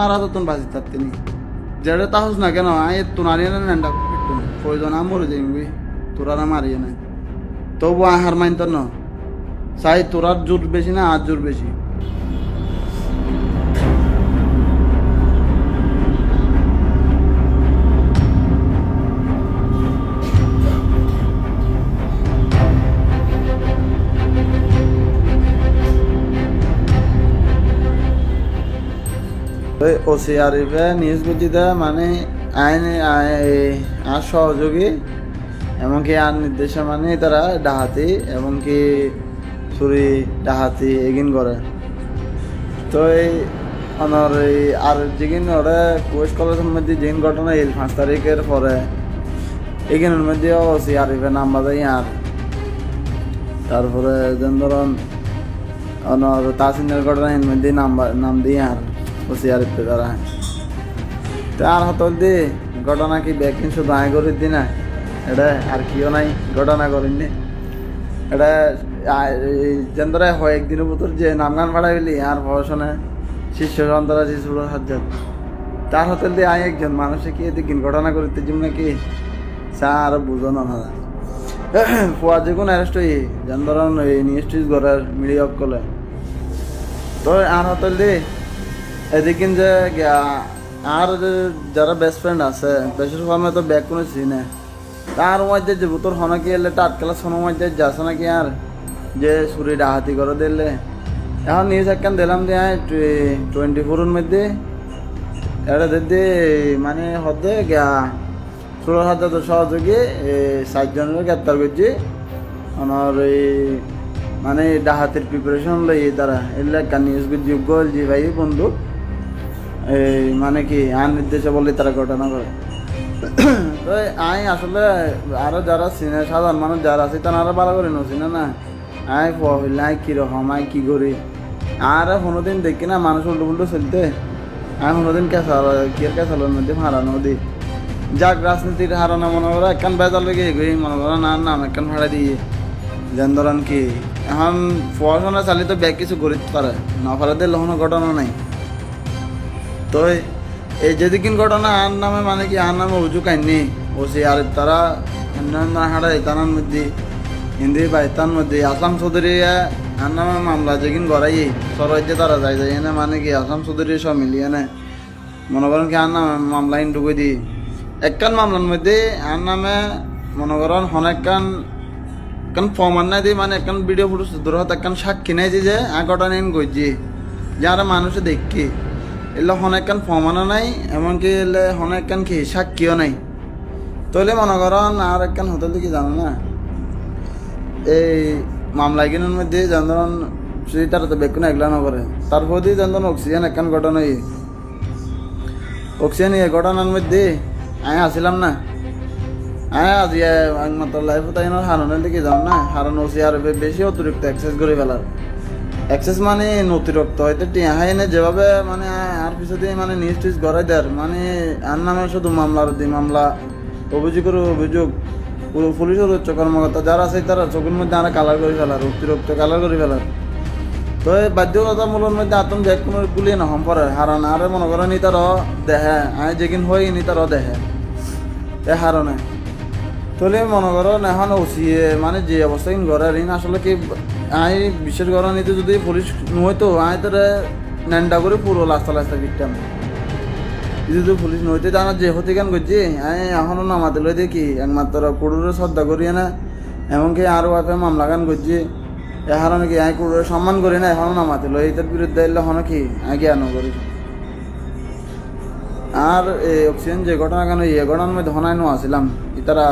আর তুন বাজি তার তিনি যেটা তাহস না কেন আই তোনারি না নান্ডা প্রয়োজন মরে যাইবি তোরা না মারিয়ে না তবু আহার মাইন তো না চাই তোরার জোর বেশি না আর জোর বেশি ওসি আরিফে নিউজ বুঝিতে মানে আইন আর সহযোগী এমনকি আর নির্দেশে মানে তারা ডাহাতি এমনকি চুরি ডাহাতি এগিন করে তো এই অনর এই আর যেগিন ওরা কোচ কলেজের মধ্যে যেগিন ঘটনা এই 5 তারিখের পরে এগিনের মধ্যে ওসি আরিফে নাম বাজাই আর তারপরে যেন ধরুন অনর তাসিনের ঘটনা এর মধ্যে নাম দিয়ে আর ওসি আরিফে তারা তো আর হতল দি ঘটনা কি ব্যাকিং শুধু আয় করে দি না এটা আর কিও নাই ঘটনা করিনি এটা যেন ধরে হয় একদিনের ভিতর যে নাম গান ভাড়া হইলি আর পড়াশোনা শিষ্য সন্তরা শিশুর হাজার তার হতল দিয়ে আয় একজন মানুষে কি এদিন ঘটনা করিতে যেমন নাকি চা আরো বুঝানো না ফুয়া যে কোনো অ্যারেস্ট হই যেন ধরুন এই নিউজ টিউজ করার মিডিয়া অফ করলে তো আর হতল দি এদিকে যে আর যারা বেস্ট ফ্রেন্ড আছে বেশির ফর্মে তো ব্যাগ কোনো চিনে তার মধ্যে যে তোর হনকি এলে টাটকালা সোনো মধ্যে যাচ্ছে নাকি আর যে ছুরি ডাহাতি করে দিলে এখন নিউজ একখান দিলাম দিয়ে 24-এর মধ্যে এটা দিদি মানে হতে 16,000 সহযোগী 60 জনের গ্রেপ্তার করছি ওনার এই মানে ডাহাতির প্রিপারেশন লই তারা এগুলো একটা নিউজ যোগ্য জি ভাই বন্ধু এই মানে কি আইন নির্দেশে বললে তারা ঘটনা করে তো আই আসলে আরো যারা চিনে সাধারণ মানুষ যারা আছে তারা ভালো করে নচিনে না আই পহিলা আই কিরকম আই কি করি আর কোনোদিন দেখি না মানুষ উল্টো পুল্টো চলতে আমি কোনোদিন কেসালের মধ্যে হারানো দিই যাক রাজনীতির হারানো মনে করো একখান বেজাল লেগে এগোই মনে করো না নাম একখান ভাড়া দিয়ে যেন ধরেন কি এখন পড়াশোনা চালিয়ে তো ব্যাগ কিছু গরিব পারে না পারে দিলে কোনো ঘটনা নাই তো এই যেদিন ঘটনা আর নামে মানে কি আর নামে অভিযোগ আইনি ওসি আর তারা হাড়া ইতানার মধ্যে হিন্দি বা ইতার মধ্যে আসাম চৌধুরী আর নামে মামলা যেদিন গড়াই সরাইতে তারা যাই না মানে কি আসাম চৌধুরী সব মিলিয়ে না মনে করেন কি আর নামে মামলা ঢুকে দিই একখান মামলার মধ্যে আর নামে মনে করেন অনেকখান ফর্মান নাই দিই মানে একখান ভিডিও ফুটেজ ধরত একখান সাক্ষী নাই যে ঘটনা এন গইছি যারা মানুষে দেখি এলে অনেকখান ফর্মানো নাই এমনকি এলে অনেকখান কি সাক্ষীও নাই তাহলে মনে করেন আর একখান হোটেল দিকে জানো না এই মামলা কিনার মধ্যে যেন ধরুন তারা তো বেকুন এগুলা না করে তারপর দিয়ে যেন ধরুন অক্সিজেন একখান ঘটনা অক্সিজেন এই ঘটনার মধ্যে আমি আসিলাম না আজ একমাত্র লাইফ তাই হারানোর দিকে যাও না হারানো ওসি আর বেশি অতিরিক্ত অ্যাক্সেস করে ফেলার অ্যাক্সেস মানে অতিরিক্ত হয়তো টিয়া এনে যেভাবে মানে আর পিছতে মানে নিউজ টিউজ গড়াই দেয় মানে আর নামে শুধু মামলার মামলা অভিযোগের অভিযোগ পুলিশের উচ্চ কর্মকর্তা যারা আছে তারা চোখের মধ্যে আরো কালার করে ফেলার অতিরিক্ত কালার করে ফেলার তো এই বাধ্যতামূলক মধ্যে আতম যে কোনো গুলিয়ে নহম পরে হারান আরে মনে করেন নি তারও দেহে আয় যেদিন হই নি তারও দেহে এ হারনে তাহলে মনে করো এখন ওসিয়ে মানে যে অবস্থা ঘরে ঋণ আসলে কি আই বিশেষ ঘর নিতে যদি পুলিশ নইতো আয় তারা ন্যান্ডা করে পুরো লাস্তা ফিরতাম যদি পুলিশ নইতে জানা যে হতে কেন করছি আই এখনো নামাতে লই দেখি একমাত্র কুড়ুরে শ্রদ্ধা করি না এমনকি আরও আপে মামলা গান করছি এখন কি আই কুড়ুরে সম্মান করি না এখনো নামাতে লই এটার বিরুদ্ধে এলে হনো কি আই জ্ঞানও করি আর এই অক্সিজেন যে ঘটনা কেন এই ঘটনার মধ্যে হনাই নো আসিলাম ইতারা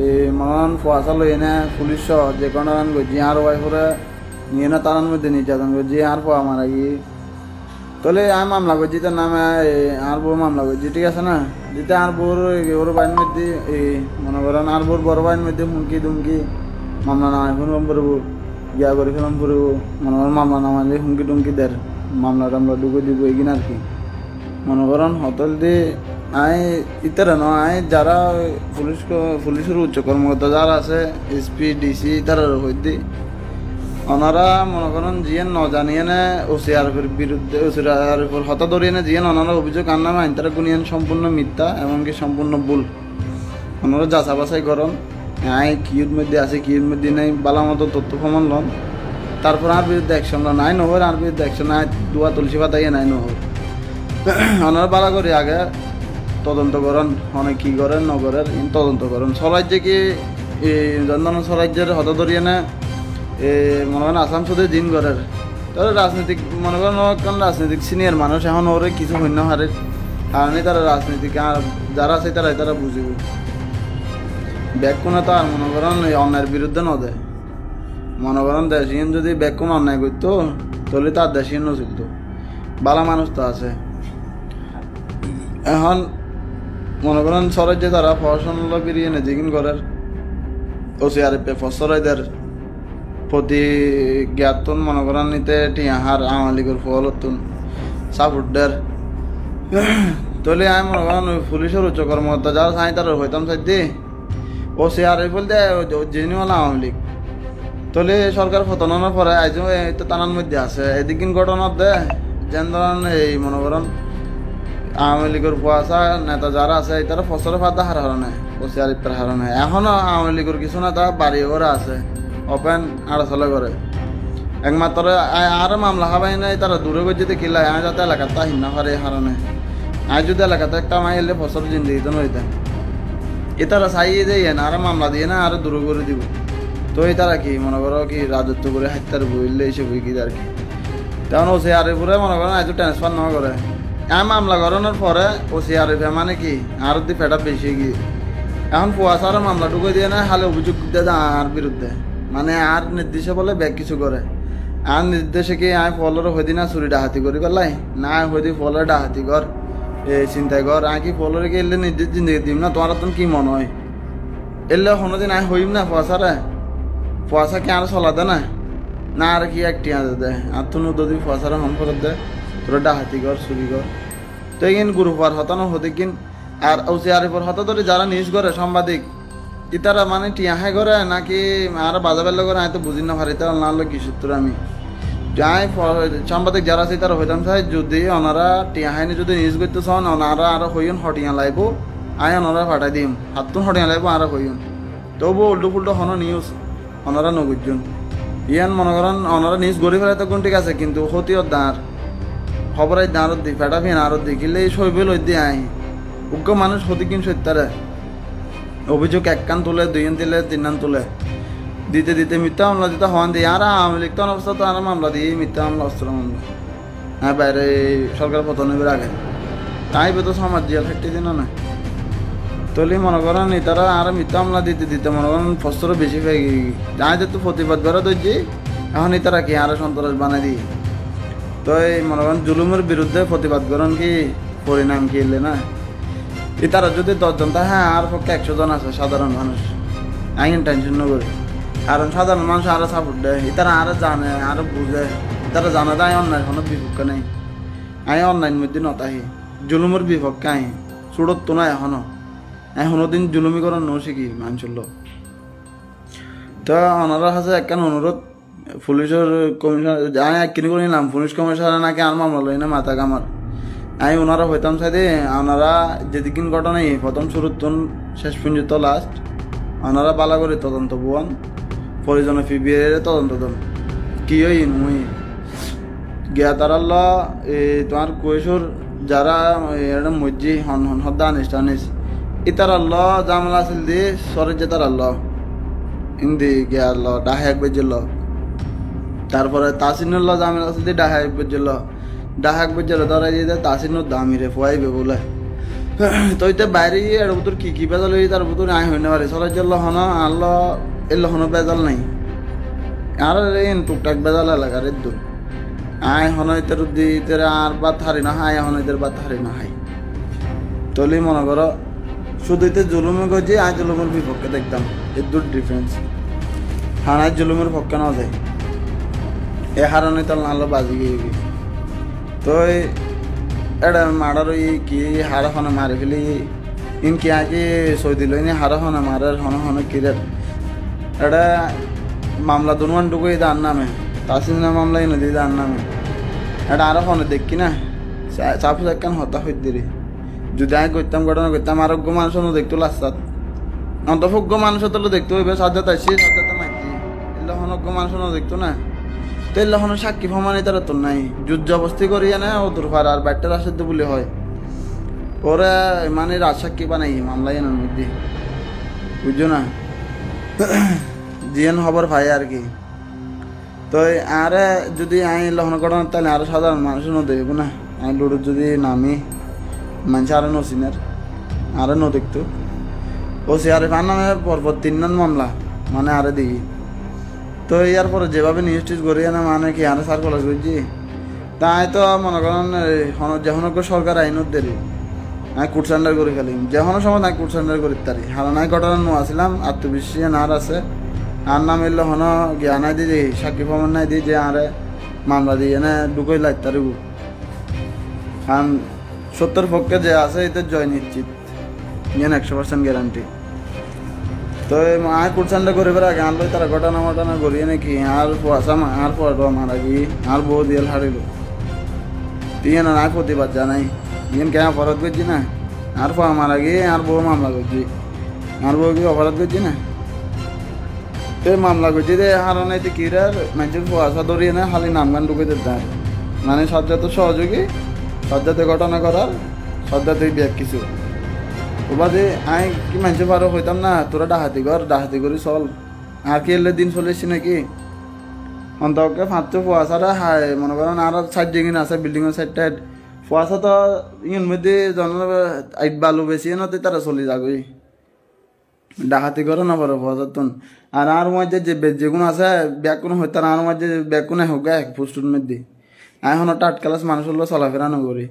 এই মন ফোয়াশা লই না পুলিশ যে ঘটনা করছি আর ওয়াইফরে নিয়ে না তার মধ্যে নির্যাতন করছি আর ফোয়া মারা গিয়ে তাহলে আমি মামলা করছি তার নামে আর বউ মামলা করছি ঠিক আছে না যেটা আর বউর ওর বাড়ির মধ্যে এই মনে করেন আর বউর বড় বাড়ির মধ্যে হুমকি দুমকি মামলা নামাই ফোন করবো গিয়া করে ফেলাম করবো মনে করেন মামলা নামাইলে হুমকি টুমকি দেয় মামলা টামলা ঢুকে দিব এগিন আর কি মনে করেন হোটেল দিয়ে আয় ইতারা ন আয় যারা পুলিশের উচ্চ কর্মকর্তা যারা আছে এসপি ডিসি তারা হইতে ওনারা মনে করেন জিয়েন ন জানিয়ে না ওসিআরএফের বিরুদ্ধে ওসিআরএফের হতা ধরিয়ে না জিয়েন ওনারা অভিযোগ আনলাম আইন তারা গুনিয়েন সম্পূর্ণ মিথ্যা এমনকি সম্পূর্ণ ভুল। ওনারা যাচা বাছাই করন আয় কিউর মধ্যে আছে কিউর মধ্যে নেই বালা মতো তথ্য প্রমাণ লন, তারপর আর বিরুদ্ধে অ্যাকশন লন। নাই নহর আর বিরুদ্ধে অ্যাকশন নাই দুয়া তুলসী পাতাইয়ে নাই নহর। ওনারা বালা করে আগে তদন্ত করেন অনেক কী করেন নগরের তদন্ত করেন। স্বরাজ্যে কি জনগণ স্বরাজ্যের হতা ধরিয়ে না মনে করেন আসাম সুদে দিন করার তারা রাজনৈতিক মনে করেন রাজনৈতিক সিনিয়র মানুষ এখন ওরে কিছু হইন্য হারে কারণে তারা রাজনৈতিক যারা আছে তারা বুঝিব ব্যাকুণে তো আর মনে করেন অন্যায়ের বিরুদ্ধে ন দেয়। মনে করেন দেশিয়ান যদি ব্যাকুণ অন্যায় করতো তাহলে তার দেশিয়ান চলতো, বালা মানুষ তো আছে। এখন মনে করেন স্বরাজ্যে তারা পড়াশোনা বেরিয়ে নে জিগিন করার ওসিআরএফে ফসরাইদের প্রতি জ্ঞাতন মনে করেন নিতে টিয়াহার আওয়ামী লীগের ফলতুন সাপোর্টদের তাহলে আমি মনে করেন পুলিশের উচ্চ কর্মকর্তা যারা চাই তারা হইতাম চাই দি ওসিআরএফ বলতে জেনুয়াল আওয়ামী লীগ তাহলে সরকার পতনের পরে আজ তো টানার মধ্যে আছে এদিকিন ঘটনার দে যেন ধরেন এই মনে করেন আওয়ামী লীগের কুয়াশা নেতা যারা আছে তারা ফসলের ফাঁদা হার হারানে ওসিআরএফের হারানে এখনও আওয়ামী লীগের কিছু নেতা বাড়ি ওরা আছে ওপেন আড়াচলে করে একমাত্র আর মামলা খাবাই নাই তারা দূরে গিয়ে যেতে কিলাই আয় যাতে এলাকাতে আহিন না পারে হারানে আয় যদি এলাকাতে একটা মাই এলে ফসল জিন্দিগি তো নইতেন এ তারা চাইয়ে দিয়ে না আর মামলা দিয়ে না আর দূরে করে দিব। তো এই তারা কি মনে করো কি রাজত্ব করে হাইতার বইলে এসে বই কি আর কি তেমন ওসিআরএফে মনে করেন আজ ট্রান্সফার না করে আর মামলা করানোর পরে ওসিআরএফ মানে কি আর দি ফেটা বেশি গিয়ে এখন কুয়াশার মামলা ঢুকে দিয়ে না হালে অভিযোগ দিয়ে আর বিরুদ্ধে মানে আর নির্দেশে বলে ব্যাগ কিছু করে আর নির্দেশে কি আমি ফলের হইদি না চুরি ডাহাতি করি পেলাই না হইদি ফলের ডাহাতি কর চিন্তাই কর আর কি ফলের কি এলে নির্দেশ জিন্দগি দিম না তোমার তুমি কি মনে হয় এলে কোনোদিন আমি হইম না পয়সা কি আর চলা দে না আর কি একটি আজ দেয় আর তো নদী পয়সার হন ফলত দেয় তোরা ডাহাতি কর চুরি কর তো এইখান গ্রুপ আর হতানো হতে কিন আর ওসিআরএফের হতা ধরে যারা নিউজ করে সাংবাদিক ইতারা মানে টিয়াহাই করে নাকি আর বাজা বেলা করে আমি তো বুঝি না পারি তারা না হলো কি সূত্র আমি যাই সাংবাদিক যারা আছে তারা হইতাম চাই যদি ওনারা টিয়াহাইনি যদি নিউজ করতে চান ওনারা আরো হইন হটিয়া লাইব আই ওনারা ফাটাই দিম হাতুন হটিয়া লাইব আরো হইন তবু উল্টো ফুল্টো হন নিউজ ওনারা নগুজন ইয়ান মনে করেন ওনারা নিউজ গড়ি ফেলে তো কোন ঠিক আছে কিন্তু হতিও দাঁড় খবরাই দাঁড়ত দি ফেটা ফিন আরো দেখিলে সইবে লই দিয়ে আই উগ্র মানুষ হতি কিন সত্যারে অভিযোগ এক কান তুলে দুই কান তুলে তিন কান তুলে দিতে দিতে মিথ্যা মামলা দিতে হওয়ান দিয়ে আর আওয়ামী লীগ তো অবস্থা তো আর মামলা দিয়ে মিথ্যা মামলা অস্ত্র মামলা হ্যাঁ বাইরে সরকার পতনের আগে তাই তো সমাজ জিয়াল হাঁটতে দিন না তলি মনে করেন তারা আর মিথ্যা মামলা দিতে দিতে মনে করেন ফসল বেশি পেয়ে গিয়ে যাই যেহেতু প্রতিবাদ করা ধরছি এখন তারা কি আরো সন্ত্রাস বানাই দিই তো এই মনে করেন জুলুমের বিরুদ্ধে প্রতিবাদ করেন কি পরিণাম কি এলে না তারা যদি 10 জন তা হ্যাঁ আর পক্ষে 100 জন আছে সাধারণ মানুষ আইন টেনশন না করে কারণ সাধারণ মানুষ আরো সাপোর্ট দেয় তারা আরো জানে আরো বুঝে তারা জানা যায় অন্যায় কোনো বিপক্ষে নেই আই অন্যায়ের মধ্যে নতাহি জুলুমের বিপক্ষে আই চুড়ত তো না এখনো দিন জুলুমি করার নো শিখি মানছিল তো ওনারা হাসে একখান অনুরোধ পুলিশের কমিশনার আমি একখিনি করে নিলাম পুলিশ কমিশনার নাকি আর মামলা লই না মাথা কামার আমি ওনারা হইতাম চাইদে ওনারা যেদিন ঘটনাই প্রথম শুরুর তন শেষ পর্যন্ত লাস্ট ওনারা বালা করে তদন্ত বোয়ান পরিজনে ফিবিএর তদন্ত দন কি হই মুই গিয়া তারাল তোমার কৈশোর যারা এটা মজ্জি হন হন হদ্দা আনিস টানিস ইতার আল্লাহ জামলা আছিল দি সরে যে তার আল্লাহ ইন্দি গিয়া আল্লাহ ডাহে এক বেজল তারপরে তাসিনুল্লাহ জামলা আছিল দি ডাহে এক বেজল ডাহাক বেজল ধরাই দিয়ে তাসিনুর দামি রে ফুয়াইবে বলে তো ইতে বাইরে এর ভিতর কি বেজাল হই তার ভিতর আই হইনা পারে সরে জল্লাহ হন আল্লাহ এল্লাহ হন বেজাল নাই আর এন টুকটাক বেজাল এলাকার দূর আয় হন ইতার দি তেরা আর বাত হারি না হাই হন ইতার বাত হারি না হাই তলি মনে করো শুধু এতে জুলুমে গজি আজ জুলুমের বিপক্ষে দেখতাম এর দূর ডিফারেন্স হানায় জুলুমের পক্ষে না যায় এ হারানো তার নালো বাজি গিয়ে তো এটা মারার ওই কি হারা হনে মারি ফেলি ইনকি আগে সই দিল হারা হনে মারার হনে হনে কিরার এটা মামলা দুনুয়ান ঢুকে দার নামে তাসিনের মামলা এনে দিয়ে দার নামে এটা আরো ফোনে দেখি না চাপু একখান হতা হইতে যদি আমি করতাম ঘটনা করতাম আরোগ্য মানুষও দেখতো লাস্তাত অন্তভোগ্য মানুষ তো দেখতে হইবে সাজ্জাত আসছি সাজ্জাত মাইতি এলে হনজ্ঞ মানুষও দেখতো না তো এলে হন সাক্ষী প্রমাণিত তো নাই যুদ্ধ অবস্থি করিয়া না ওদুর ফার আর ব্যাটটার আসতে বলে হয় ওরা মানে রাজ সাক্ষী বানাই মামলা এনার মধ্যে বুঝছো না জিয়ান খবর ভাই আর কি তো আর যদি আই লহন ঘটনা তাহলে আরো সাধারণ মানুষও দেখবো না আই লুডুর যদি নামি মানুষ আরো নসিনের আরো ন দেখতো ও সিআরে পার নামে পরপর 3 নং মামলা মানে আরে দেখি তো ইয়ার পরে যেভাবে নিউজ টিউজ করিয়া না মানে কি আরে সার্কুলার করছি তাই তো মনে করেন যখন সরকার আইনত দেরি আমি কোর্ট সেন্টার করে ফেলি যখন সময় আমি কোর্ট সেন্টার করি তারি হারা নাই ঘটনা নো আসলাম আত্মবিশ্বাস আর আছে আর নাম এলো হন জ্ঞান নাই দিদি সাক্ষী প্রমাণ নাই দিই যে আরে মামলা দিয়ে না ঢুকই লাগতারিব কারণ সত্যের পক্ষে যে আছে এতে জয় নিশ্চিত ইয়ান 100% গ্যারান্টি তো আমি কোর্ট সেন্টার করে বেড়া গান লই তারা ঘটনা করিয়ে নাকি আর পয়সা আর পড়ো মারা গিয়ে আর বউ দিয়ে হারিল তুই না নাই প্রতিবাদ জানাই ইয়েন কেন অপরাধ করছি না আর পা মারা গিয়ে আর বউ মামলা করছি আর বউ কি অপরাধ করছি না তো মামলা করছি রে হারা নাই তো কিরার মানুষের পয়সা ধরিয়ে না খালি নাম গান ঢুকে দিতে মানে সাজ্জাত সহযোগী সাজ্জাতে ঘটনা করার সাজ্জাতে ব্যাগ কিছু ও বাদে আই কি মানুষের পারো হইতাম না তোরা ডাহাতি করি চল আর কি এলে দিন চলেছি নাকি অন্তকে 500 ফুয়াশারা হায় মনে করেন আর সাইড দিকে আছে বিল্ডিংয়ের সাইডটা ফুয়াশা তো ইয়ের মধ্যে জন বালু বেশি না তারা চলে যাবে ডাকাতি করে না পারো ফুয়াশাতন আর মধ্যে যে যেগুলো আছে ব্যাগ কোনো হইতাম আর মধ্যে ব্যাগ কোনো হোক এক পোস্টের মধ্যে এখন টাট ক্লাস মানুষ হলো চলাফেরা নগরী